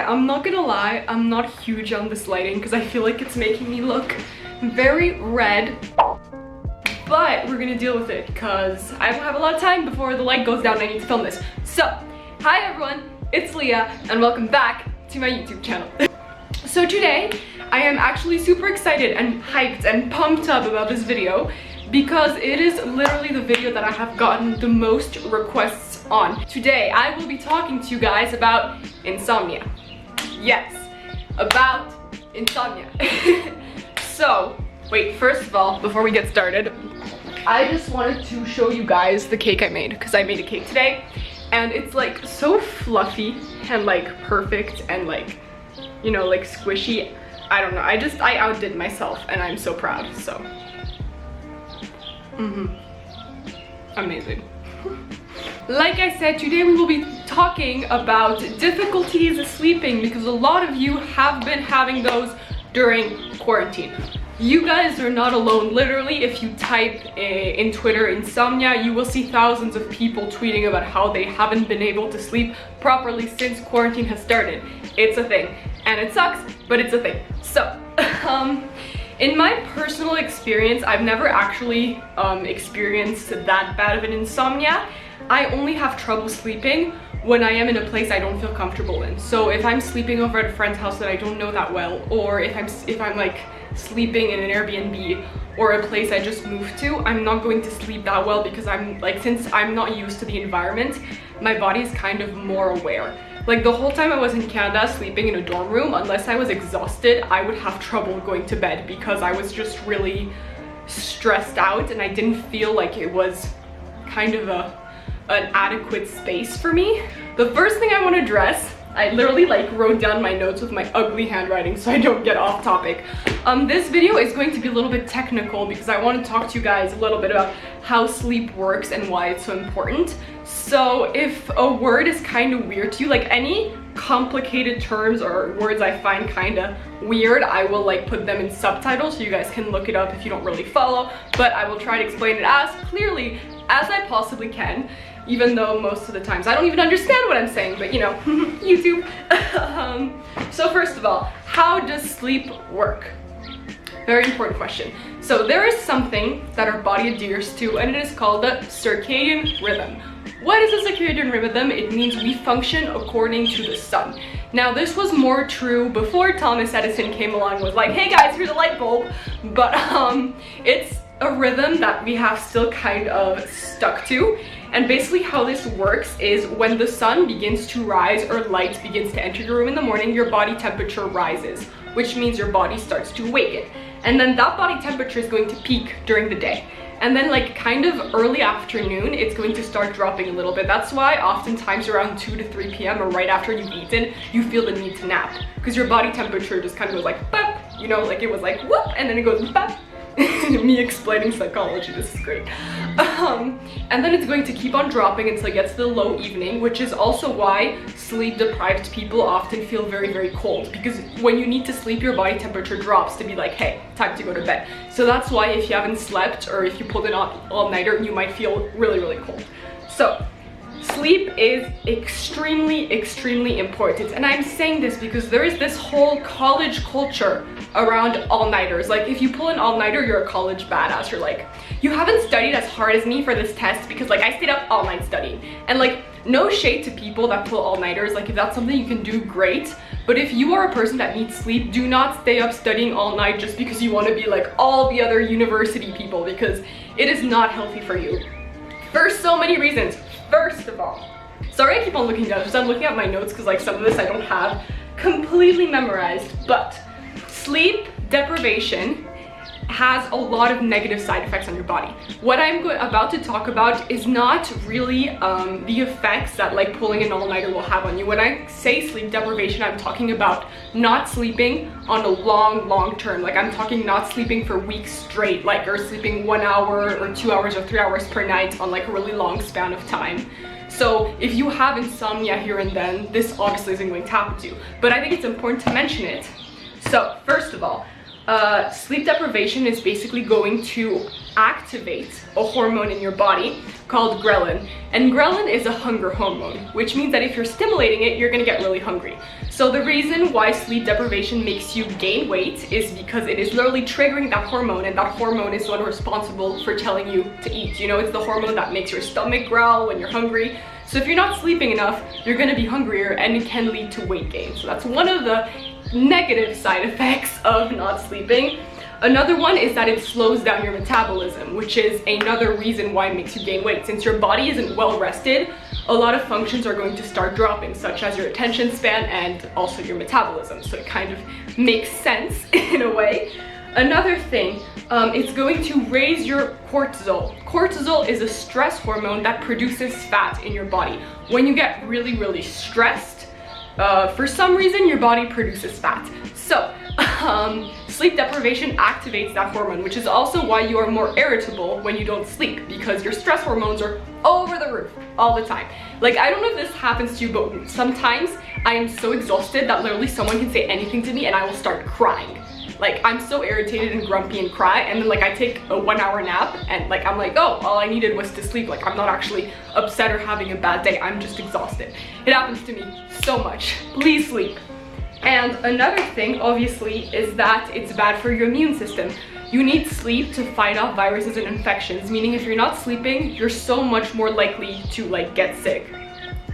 I'm not gonna lie, I'm not huge on this lighting because I feel like it's making me look very red. But we're gonna deal with it because I will have a lot of time before the light goes down and I need to film this. So, hi everyone, it's Leah and welcome back to my YouTube channel. So today, I am actually super excited and hyped and pumped up about this video because it is literally the video that I have gotten the most requests on. Today, I will be talking to you guys about insomnia. Yes, about insomnia. So, wait, first of all, before we get started, I just wanted to show you guys the cake I made because I made a cake today and it's like so fluffy and like perfect and like, you know, like squishy. I don't know, I outdid myself and I'm so proud, so. Amazing. Like I said, today we will be talking about difficulties sleeping because a lot of you have been having those during quarantine. You guys are not alone. Literally, if you type in Twitter insomnia, you will see thousands of people tweeting about how they haven't been able to sleep properly since quarantine has started. It's a thing and it sucks, but it's a thing. So in my personal experience, I've never actually experienced that bad of an insomnia. I only have trouble sleeping when I am in a place I don't feel comfortable in. So if I'm sleeping over at a friend's house that I don't know that well, or if I'm like sleeping in an Airbnb or a place I just moved to, I'm not going to sleep that well because I'm like, since I'm not used to the environment, my body is kind of more aware. Like the whole time I was in Canada sleeping in a dorm room, unless I was exhausted, I would have trouble going to bed because I was just really stressed out and I didn't feel like it was kind of an adequate space for me. The first thing I want to address, I literally like wrote down my notes with my ugly handwriting so I don't get off topic. This video is going to be a little bit technical because I want to talk to you guys a little bit about how sleep works and why it's so important. So if a word is kind of weird to you, like any complicated terms or words I find kind of weird, I will like put them in subtitles so you guys can look it up if you don't really follow, but I will try to explain it as clearly as I possibly can, even though most of the times I don't even understand what I'm saying, but you know, YouTube. So first of all, how does sleep work? Very important question. So there is something that our body adheres to and it is called the circadian rhythm. What is a circadian rhythm? It means we function according to the sun. Now this was more true before Thomas Edison came along and was like, hey guys, here's a light bulb, but it's a rhythm that we have still kind of stuck to. And basically how this works is when the sun begins to rise or light begins to enter your room in the morning, your body temperature rises, which means your body starts to awaken. And then that body temperature is going to peak during the day. And then like kind of early afternoon, it's going to start dropping a little bit. That's why oftentimes around 2 to 3 p.m. or right after you've eaten, you feel the need to nap. Because your body temperature just kind of goes like, bop, you know, like it was like, whoop, and then it goes, bop. Me explaining psychology, this is great. And then it's going to keep on dropping until it gets to the low evening, which is also why sleep deprived people often feel very, very cold, because when you need to sleep, your body temperature drops to be like, hey, time to go to bed. So that's why if you haven't slept or if you pulled an all-nighter, you might feel really, really cold. So sleep is extremely, extremely important. And I'm saying this because there is this whole college culture around all-nighters. Like if you pull an all-nighter, you're a college badass. You're like, you haven't studied as hard as me for this test because like I stayed up all night studying. And like, no shade to people that pull all-nighters. Like if that's something you can do, great. But if you are a person that needs sleep, do not stay up studying all night just because you want to be like all the other university people, because it is not healthy for you. For so many reasons. First of all, sorry I keep on looking down, just I'm looking at my notes because like some of this I don't have completely memorized, but sleep deprivation has a lot of negative side effects on your body. What I'm about to talk about is not really the effects that like pulling an all-nighter will have on you. When I say sleep deprivation, I'm talking about not sleeping on a long term. Like I'm talking not sleeping for weeks straight, like or sleeping 1 hour or 2 hours or 3 hours per night on like a really long span of time. So if you have insomnia here and then, this obviously isn't going to happen to you. But I think it's important to mention it. So first of all, sleep deprivation is basically going to activate a hormone in your body called ghrelin. And ghrelin is a hunger hormone, which means that if you're stimulating it, you're gonna get really hungry. So the reason why sleep deprivation makes you gain weight is because it is literally triggering that hormone, and that hormone is the one responsible for telling you to eat. You know, it's the hormone that makes your stomach growl when you're hungry. So if you're not sleeping enough, you're gonna be hungrier, and it can lead to weight gain. So that's one of the negative side effects of not sleeping. Another one is that it slows down your metabolism, which is another reason why it makes you gain weight. Since your body isn't well rested, a lot of functions are going to start dropping, such as your attention span and also your metabolism. So it kind of makes sense in a way. Another thing, it's going to raise your cortisol. Cortisol is a stress hormone that produces fat in your body. When you get really, really stressed, for some reason your body produces fat. So sleep deprivation activates that hormone, which is also why you are more irritable when you don't sleep, because your stress hormones are over the roof all the time. Like, I don't know if this happens to you, but sometimes I am so exhausted that literally someone can say anything to me and I will start crying. Like, I'm so irritated and grumpy and cry, and then like I take a 1 hour nap and like I'm like, oh, all I needed was to sleep. Like, I'm not actually upset or having a bad day, I'm just exhausted. It happens to me so much. Please sleep. And another thing, obviously, is that it's bad for your immune system. You need sleep to fight off viruses and infections, meaning if you're not sleeping, you're so much more likely to like get sick.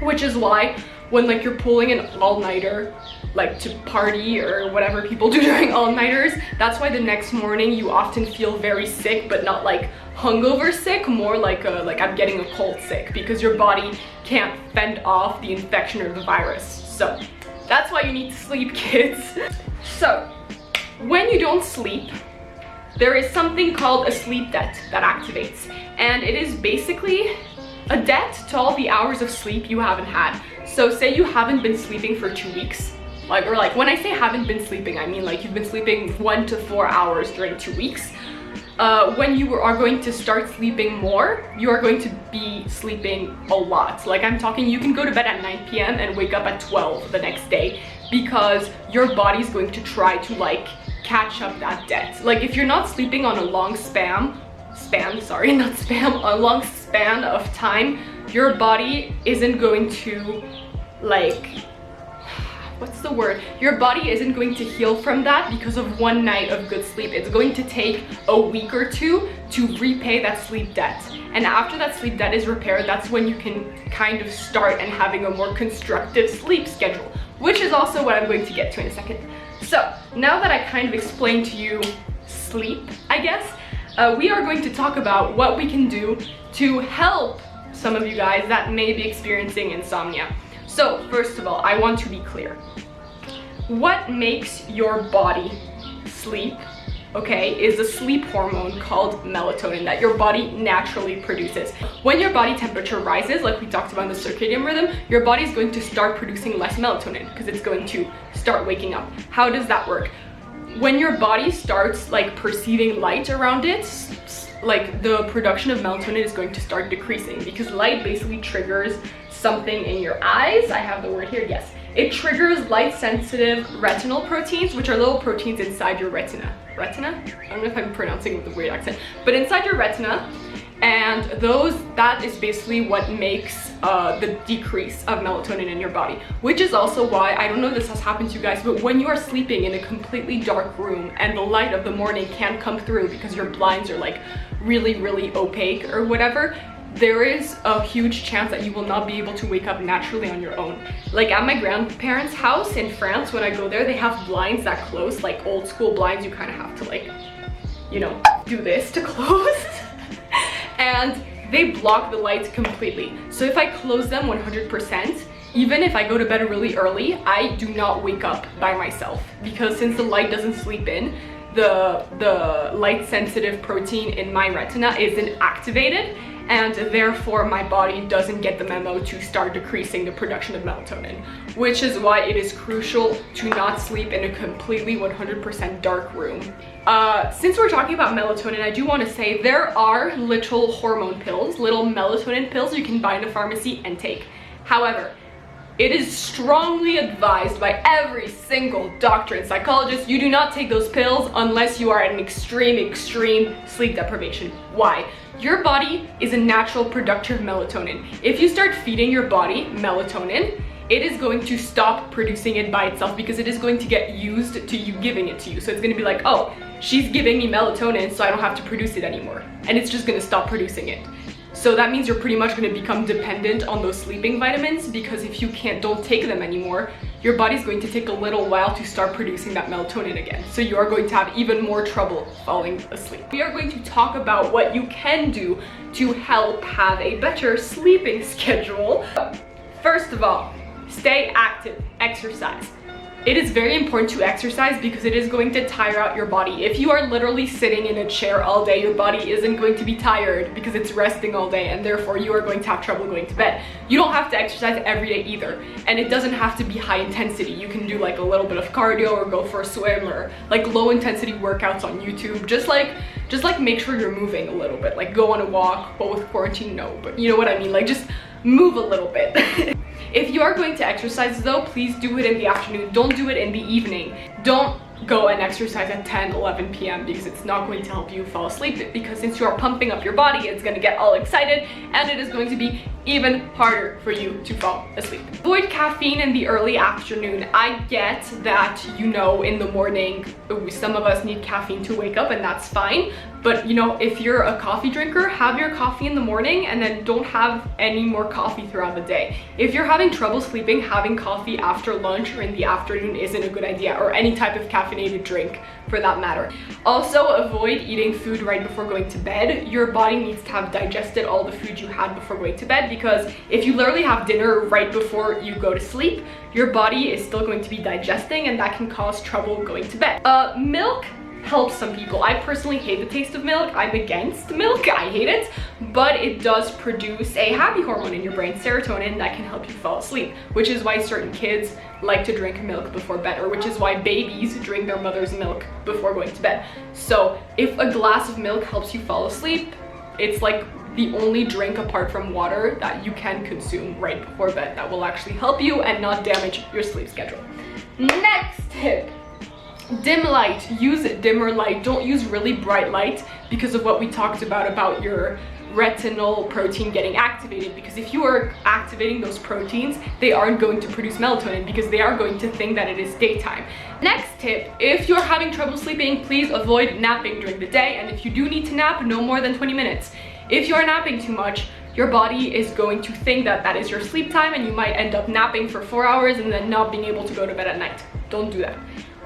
Which is why when like you're pulling an all-nighter, like to party or whatever people do during all-nighters, that's why the next morning you often feel very sick, but not like hungover sick, more like I'm getting a cold sick, because your body can't fend off the infection or the virus. So that's why you need to sleep, kids. So when you don't sleep, there is something called a sleep debt that activates, and it is basically a debt to all the hours of sleep you haven't had. So say you haven't been sleeping for 2 weeks, or when I say haven't been sleeping, I mean like you've been sleeping 1 to 4 hours during 2 weeks. When you are going to start sleeping more, you are going to be sleeping a lot. Like, I'm talking, you can go to bed at 9 p.m. and wake up at 12 the next day, because your body's going to try to like catch up that debt. Like, if you're not sleeping on a long a long span of time, your body isn't going to like, what's the word? Your body isn't going to heal from that because of 1 night of good sleep. It's going to take a week or 2 to repay that sleep debt. And after that sleep debt is repaired, that's when you can kind of start and having a more constructive sleep schedule, which is also what I'm going to get to in a second. So now that I kind of explained to you sleep, I guess, we are going to talk about what we can do to help some of you guys that may be experiencing insomnia. So first of all, I want to be clear. What makes your body sleep, okay, is a sleep hormone called melatonin that your body naturally produces. When your body temperature rises, like we talked about in the circadian rhythm, your body is going to start producing less melatonin because it's going to start waking up. How does that work? When your body starts like perceiving light around it, like the production of melatonin is going to start decreasing, because light basically triggers something in your eyes. I have the word here, yes. It triggers light-sensitive retinal proteins, which are little proteins inside your retina. Retina? I don't know if I'm pronouncing it with a weird accent, but inside your retina, and that is basically what makes the decrease of melatonin in your body, which is also why, I don't know if this has happened to you guys, but when you are sleeping in a completely dark room and the light of the morning can't come through because your blinds are like really, really opaque or whatever, there is a huge chance that you will not be able to wake up naturally on your own. Like at my grandparents' house in France, when I go there, they have blinds that close, like old school blinds. You kind of have to like, you know, do this to close. And they block the lights completely. So if I close them 100%, even if I go to bed really early, I do not wake up by myself, because since the light doesn't sleep in, the light sensitive protein in my retina isn't activated, and therefore my body doesn't get the memo to start decreasing the production of melatonin, which is why it is crucial to not sleep in a completely 100% dark room. Since we're talking about melatonin, I do want to say there are little hormone pills, little melatonin pills you can buy in a pharmacy and take. However, It is strongly advised by every single doctor and psychologist, you do not take those pills unless you are at an extreme sleep deprivation. Why? Your body is a natural producer of melatonin. If you start feeding your body melatonin, it is going to stop producing it by itself because it is going to get used to you giving it to you. So it's going to be like, oh, she's giving me melatonin, so I don't have to produce it anymore. And it's just going to stop producing it. So that means you're pretty much going to become dependent on those sleeping vitamins, because if you don't take them anymore, your body's going to take a little while to start producing that melatonin again. So you are going to have even more trouble falling asleep. We are going to talk about what you can do to help have a better sleeping schedule. First of all, stay active, exercise. It is very important to exercise because it is going to tire out your body. If you are literally sitting in a chair all day, your body isn't going to be tired because it's resting all day, and therefore you are going to have trouble going to bed. You don't have to exercise every day either, and it doesn't have to be high intensity. You can do like a little bit of cardio or go for a swim or like low intensity workouts on YouTube. Just like make sure you're moving a little bit, like go on a walk. Well, with quarantine, no, but you know what I mean, like just move a little bit. If you are going to exercise though, please do it in the afternoon. Don't do it in the evening. Don't go and exercise at 10, 11 p.m. because it's not going to help you fall asleep, because since you are pumping up your body, it's going to get all excited and it is going to be even harder for you to fall asleep. Avoid caffeine in the early afternoon. I get that, you know, in the morning, some of us need caffeine to wake up, and that's fine. But you know, if you're a coffee drinker, have your coffee in the morning and then don't have any more coffee throughout the day. If you're having trouble sleeping, having coffee after lunch or in the afternoon isn't a good idea, or any type of caffeinated drink for that matter. Also, avoid eating food right before going to bed. Your body needs to have digested all the food you had before going to bed, because if you literally have dinner right before you go to sleep, your body is still going to be digesting, and that can cause trouble going to bed. Milk helps some people. I personally hate the taste of milk. I'm against milk. I hate it, but it does produce a happy hormone in your brain, serotonin, that can help you fall asleep, which is why certain kids like to drink milk before bed, or which is why babies drink their mother's milk before going to bed. So if a glass of milk helps you fall asleep, it's like the only drink apart from water that you can consume right before bed that will actually help you and not damage your sleep schedule. Next tip: dim light. Use dimmer light. Don't use really bright light because of what we talked about your retinal protein getting activated, because if you are activating those proteins, they aren't going to produce melatonin because they are going to think that it is daytime. Next tip: if you're having trouble sleeping, please avoid napping during the day, and if you do need to nap, no more than 20 minutes. If you're napping too much, your body is going to think that that is your sleep time, and you might end up napping for 4 hours and then not being able to go to bed at night. Don't do that.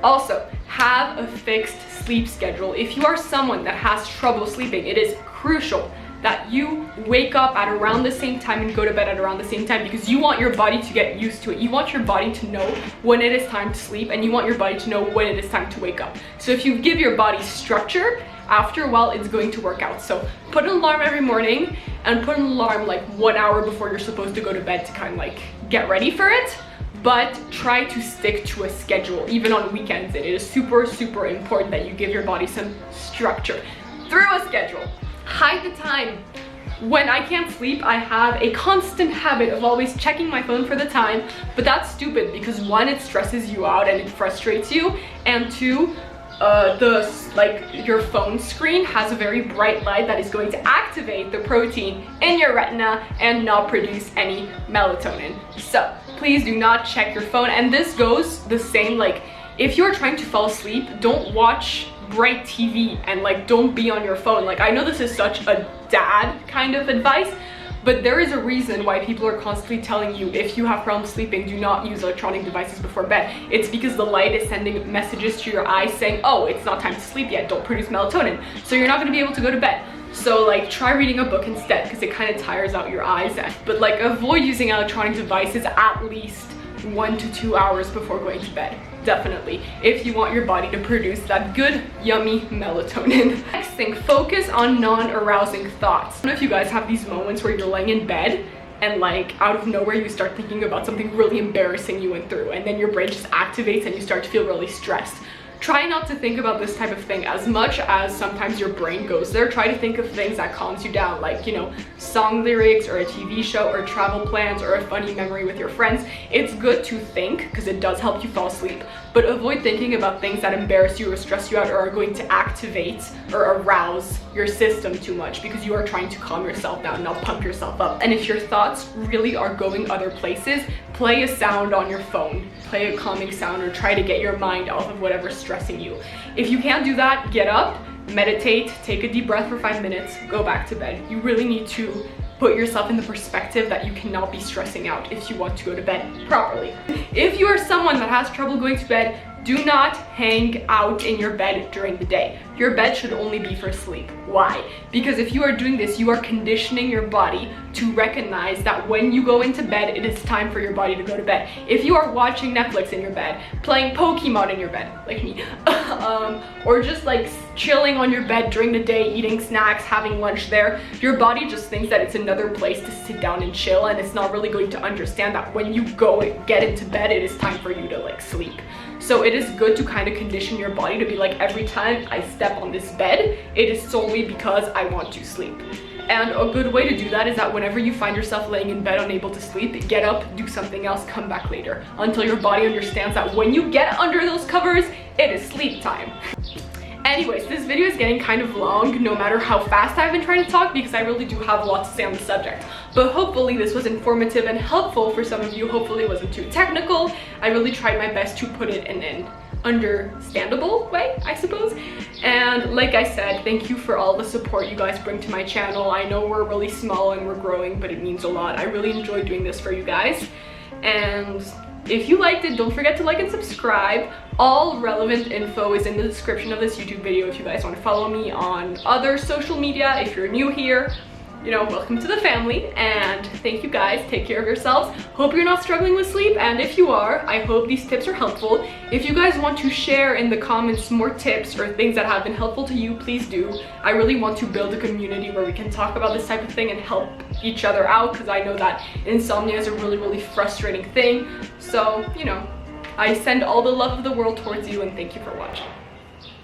Also, have a fixed sleep schedule. If you are someone that has trouble sleeping, it is crucial that you wake up at around the same time and go to bed at around the same time, because you want your body to get used to it. You want your body to know when it is time to sleep, and you want your body to know when it is time to wake up. So if you give your body structure, after a while it's going to work out. So put an alarm every morning, and put an alarm like 1 hour before you're supposed to go to bed to kind of like get ready for it. But try to stick to a schedule, even on weekends. It is super important that you give your body some structure through a schedule. Hide the time. When I can't sleep, I have a constant habit of always checking my phone for the time, but that's stupid because one, it stresses you out and it frustrates you, and two, your phone screen has a very bright light that is going to activate the protein in your retina and not produce any melatonin. So please do not check your phone. And this goes the same, like if you're trying to fall asleep, don't watch bright TV and like don't be on your phone. Like, I know this is such a dad kind of advice, but there is a reason why people are constantly telling you, if you have problems sleeping, do not use electronic devices before bed. It's because the light is sending messages to your eyes saying, oh, it's not time to sleep yet, don't produce melatonin, so you're not going to be able to go to bed. So like try reading a book instead, because it kind of tires out your eyes. But like avoid using electronic devices at least 1 to 2 hours before going to bed. Definitely, if you want your body to produce that good, yummy melatonin. Next thing, focus on non-arousing thoughts. I don't know if you guys have these moments where you're laying in bed and like out of nowhere you start thinking about something really embarrassing you went through, and then your brain just activates and you start to feel really stressed. try not to think about this type of thing as much as sometimes your brain goes there. Try to think of things that calms you down, like, you know, song lyrics or a TV show or travel plans or a funny memory with your friends. It's good to think because it does help you fall asleep, but avoid thinking about things that embarrass you or stress you out or are going to activate or arouse your system too much, because you are trying to calm yourself down, not pump yourself up. And if your thoughts really are going other places, play a sound on your phone. Play a calming sound or try to get your mind off of whatever's stressing you. If you can't do that, get up, meditate, take a deep breath for 5 minutes, go back to bed. You really need to put yourself in the perspective that you cannot be stressing out if you want to go to bed properly. If you are someone that has trouble going to bed, do not hang out in your bed during the day. Your bed should only be for sleep. Why? Because if you are doing this, you are conditioning your body to recognize that when you go into bed, it is time for your body to go to bed. If you are watching Netflix in your bed, playing Pokemon in your bed, like me, or just like chilling on your bed during the day, eating snacks, having lunch there, your body just thinks that it's another place to sit down and chill, and it's not really going to understand that when you go and get into bed, it is time for you to like sleep. So it is good to kind of condition your body to be like, every time I step on this bed, it is solely because I want to sleep. And a good way to do that is that whenever you find yourself laying in bed unable to sleep, get up, do something else, come back later, until your body understands that when you get under those covers, it is sleep time. Anyways, this video is getting kind of long, no matter how fast I've been trying to talk, because I really do have a lot to say on the subject. But hopefully this was informative and helpful for some of you. Hopefully it wasn't too technical. I really tried my best to put it in an understandable way, I suppose. And like I said, thank you for all the support you guys bring to my channel. I know we're really small and we're growing, but it means a lot. I really enjoy doing this for you guys. And if you liked it, don't forget to like and subscribe. All relevant info is in the description of this YouTube video if you guys want to follow me on other social media. If you're new here, you know, welcome to the family, and thank you guys. Take care of yourselves. Hope you're not struggling with sleep, and if you are, I hope these tips are helpful. If you guys want to share in the comments more tips or things that have been helpful to you, please do. I really want to build a community where we can talk about this type of thing and help each other out, because I know that insomnia is a really frustrating thing. So, you know, I send all the love of the world towards you, and thank you for watching.